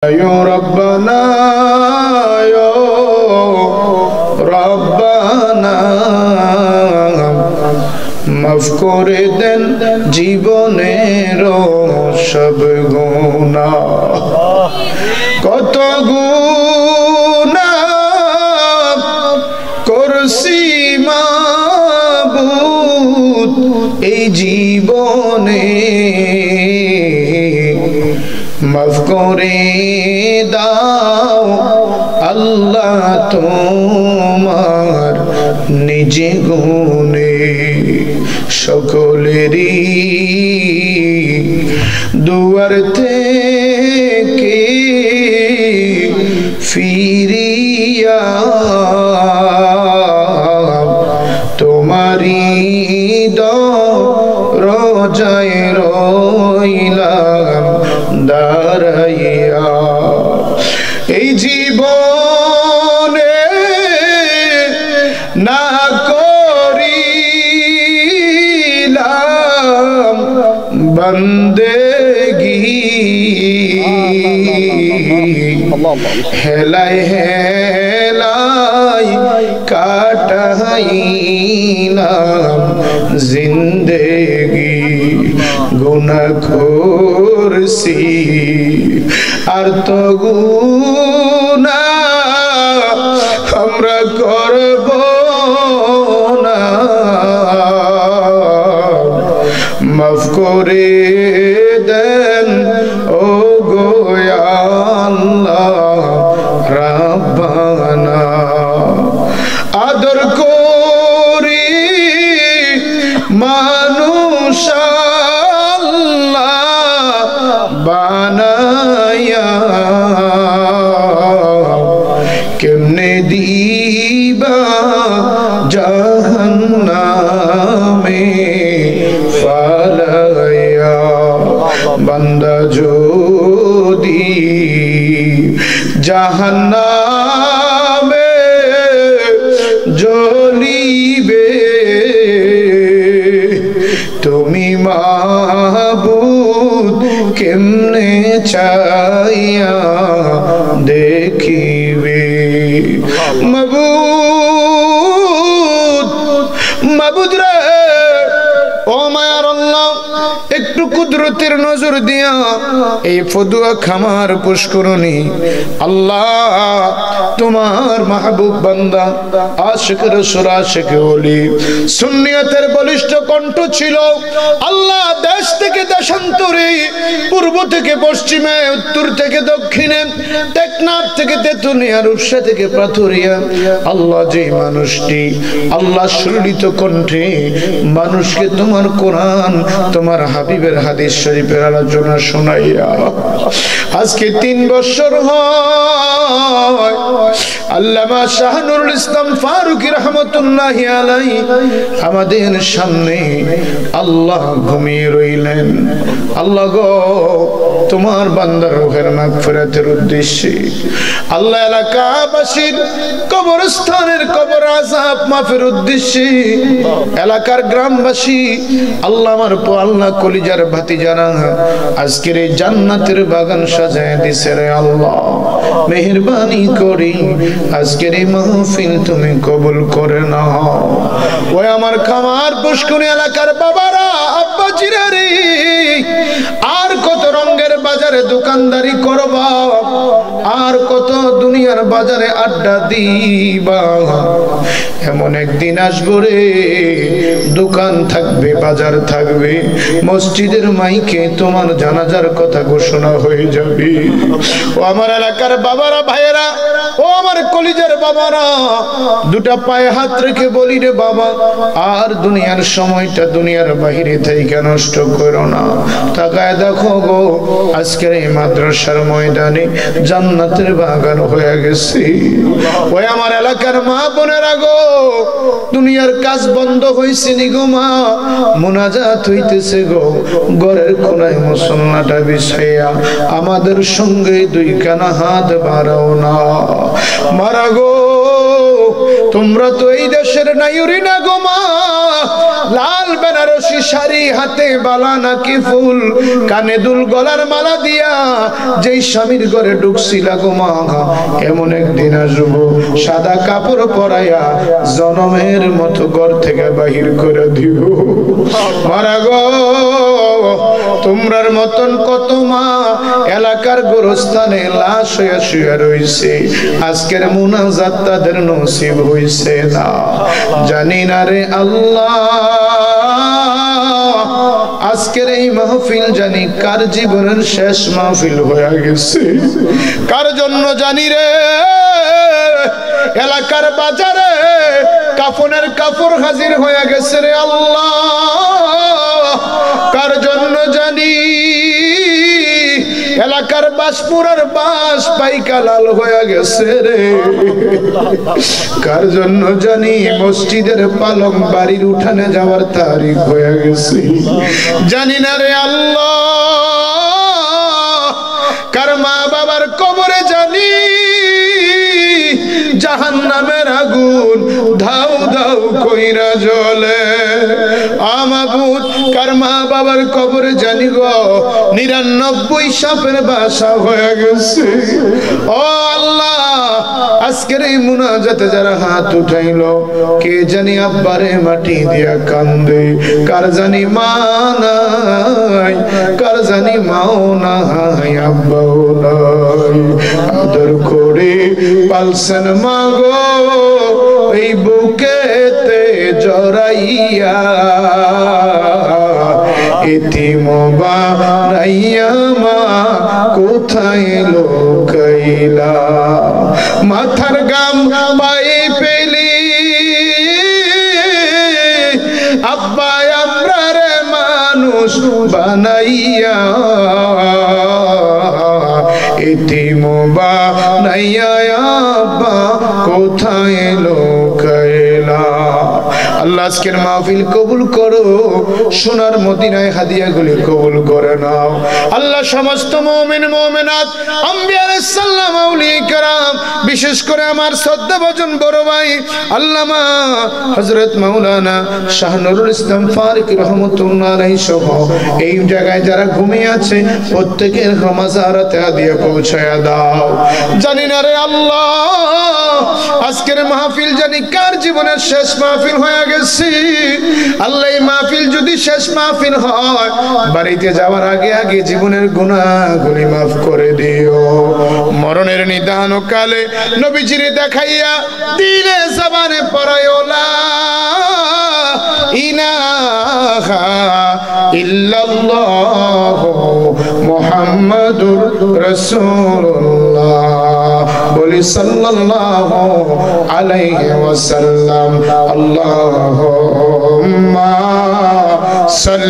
يا ربنا يا ربنا মাফ করে দেন জীবনের সব গুনাহ কত গুনাহ করছি মাবুদ এই জীবনে মাফ করে দাও আল্লাহ তোমার নিজ গুণে সকলেরই দুয়ার থেকে ফিরিয়া তোমারি দরজায় রইলাম দাঁড়াইয়া এই জীবনে না করিলাম বন্দেগি হেলাই হেলাই কাটাইলাম জিন্দেগি গুনাহ করছি আর তো গুনাহ আমরা করব না মাফ করে দেন ও গো আল্লাহ রাব্বানা আদর করি মানুষ আল্লাহ বানায়া কেমনে দিবা জাহান্নামে ফালায়া বান্দা যদি জাহান্নামে জ্বলিবে তুমি মাবুদ কেমনে চাইয়া দেখিবে মাবুদ মাবুদ রে ও মায়ার আল্লাহ একটু কুদরতের নজর দিয়া এই ফদুয়া খামার পুষ্করণী আল্লাহ তোমার মাহবুব বান্দা আশিক রাসূল আশিক ওলি সুন্নিয়তের বলিষ্ঠ কণ্ঠ ছিল আল্লাহ দেশ থেকে দেশান্তরে পূর্ব থেকে পশ্চিমে উত্তর থেকে দক্ষিণে টেকনাফ থেকে তেতুলিয়া রূপসা থেকে পাথুরিয়া আল্লাহ যে মানুষটি আল্লাহ সুললিত কণ্ঠে মানুষকে তোমার কোরআন তোমার হাবিবের হাদিস শরীফের আলোচনা শোনাইয়া আজকে 3 বছর হয় আল্লামা শাহনুরুল ইসলাম ফারুকী রাহমাতুল্লাহি আলাইহি আমাদের সামনে আল্লাহ ঘুমিয়ে রইলেন আল্লাহ গো তোমার বান্দার রূহের মাগফিরাতের উদ্দেশ্যে আল্লাহ এলাকাবাসীর কবরস্থানের কবর আযাব মাফের উদ্দেশ্যে এলাকার গ্রামবাসী আল্লাহ আমার আল্লাহ কলিজার ভাতিজারা আজকের এই জান্নাতের বাগান সাজায় দিছে রে আল্লাহ মেহেরবানি করি আজকের এই মাহফিল তুমি কবুল করে নাও ওই আমার খামার পুষ্করণী এলাকার বাবারা আব্বাজিরা রে আর কত রঙের বাজারে দোকানদারি করবা আর কত দুনিয়ার বাজারে আড্ডা দিবা এমন একদিন আসবে রে দোকান থাকবে বাজার থাকবে মসজিদের মাইকে তোমার জানাজার কথা ঘোষণা হয়ে যাবে ও আমার এলাকার বাবারা ভাইয়েরা ও আমার কলিজার বাবারা দুটা পায়ে হাত রেখে বলি রে বাবা আর দুনিয়ার সময়টা দুনিয়ার বাহিরে থেকে নষ্ট করো না তাকায় দেখো গো আজকের এই মাদ্রাসার ময়দানে জান্নাতের বাগান হয়ে গেছে ওই আমার এলাকার মা বোনেরা গো দুনিয়ার কাজ বন্ধ হইছে নি গো মা মুনাজাত হইতেছে গো ঘরের কোনায় মুসল্লাটা বিছাইয়া আমাদের সঙ্গে 2 কানা হাত বাড়াও না মারা গো তোমরা তো এই দেশের নায়ুরি না গো মা লাল বেনারসি শাড়ি, হাতে বালা নাকি ফুল, কানে দুল, গলার মালা দিয়া যেই স্বামীর ঘরে ঢুকছিলা গো মা, এমন একদিন আসবো সাদা কাপড় পরাইয়া জনমের মতো ঘর থেকে বাহির করে দিব। মারা গো, তোমরার মতন কত মা এলাকার গোরস্থানে লাশ হইয়া শুয়ে রইছে, আজকের মুনাজাত তাদের নসিব হইছে না। জানি না রে আল্লাহ, আজকের এই মাহফিল জানি কার জীবনের শেষ মাহফিল হয়ে গেছে, কার জন্য জানি রে। এলাকার বাজারে কাফনের কাপড় হাজির হয়ে গেছে রে আল্লাহ, কার জন্য জানি এলাকার বাসপুরার বাস পাইকা লাল হয়ে গেছে রে, কার জন্য জানি মসজিদের পালং বাড়ির উঠানে যাওয়ার তারিখ হয়ে গেছে, জানি না রে আল্লাহ। কার মা বাবার কবরে জানি জাহান্নামের আগুন ধাউ ধাউ কইরা জ্বলে। আমাবুদ, কার মা বাবার কবরে জানি গো 99 সাপের বাসা হয়ে গেছে। ও আল্লাহ, আজকের এই মুনাজাতে যারা হাত উঠাইলো, কে জানি আব্বারে মাটি দিয়া কান্দে, কার জানি মা নাই, কার জানি মাও নাই, আব্বাও নাই। আদর করে পালছেন মা গো এই বুকেতে জড়াইয়া, এতিম বানাইয়া মা কোথায় লুকাইলা। মাথার গাম পায়ে পেলি আব্বা আমরারে মানুষ বানাইয়া, এতিম বানাইয়া আব্বা কোথায় লুকাইলা। আল্লাহ আজকের মাহফিল কবুল করো, সোনার মদিনায় হাদিয়াগুলি কবুল করে নাও। আল্লাহ সমস্ত মুমিন মুমিনাত, আম্বিয়া আলাইহিস সালাম, আউলিয়া کرام, বিশেষ করে আমার শ্রদ্ধাভাজন বড় ভাই আল্লামা হযরত মাওলানা শাহ নুরুল ইসলাম ফারুক রহমাতুল্লাহ আলাইহি সহ এই জায়গায় যারা ঘুমিয়ে আছে প্রত্যেকের মাজারাতে হাদিয়া পৌঁছায়া দাও। জানি না রে আল্লাহ, আজকের মাহফিল জানি কার জীবনের শেষ মাহফিল হয়ে গেছে। আল্লাহ, এই মাহফিল যদি শেষ মাহফিল হয়, বাড়িতে যাওয়ার আগে আগে জীবনের গুনাহগুলি মাফ করে দিও। মরণের নিদান কালে নবীজিরে দেখাইয়া দিলে জবানে পড়ায়ো লা ইলাহা ইল্লাল্লাহ মুহাম্মাদুর রাসূলুল্লাহ, বলি সাল্লাল্লাহু আলাইহি ওয়াসাল্লাম। আল্লাহুম্মা সাল্লি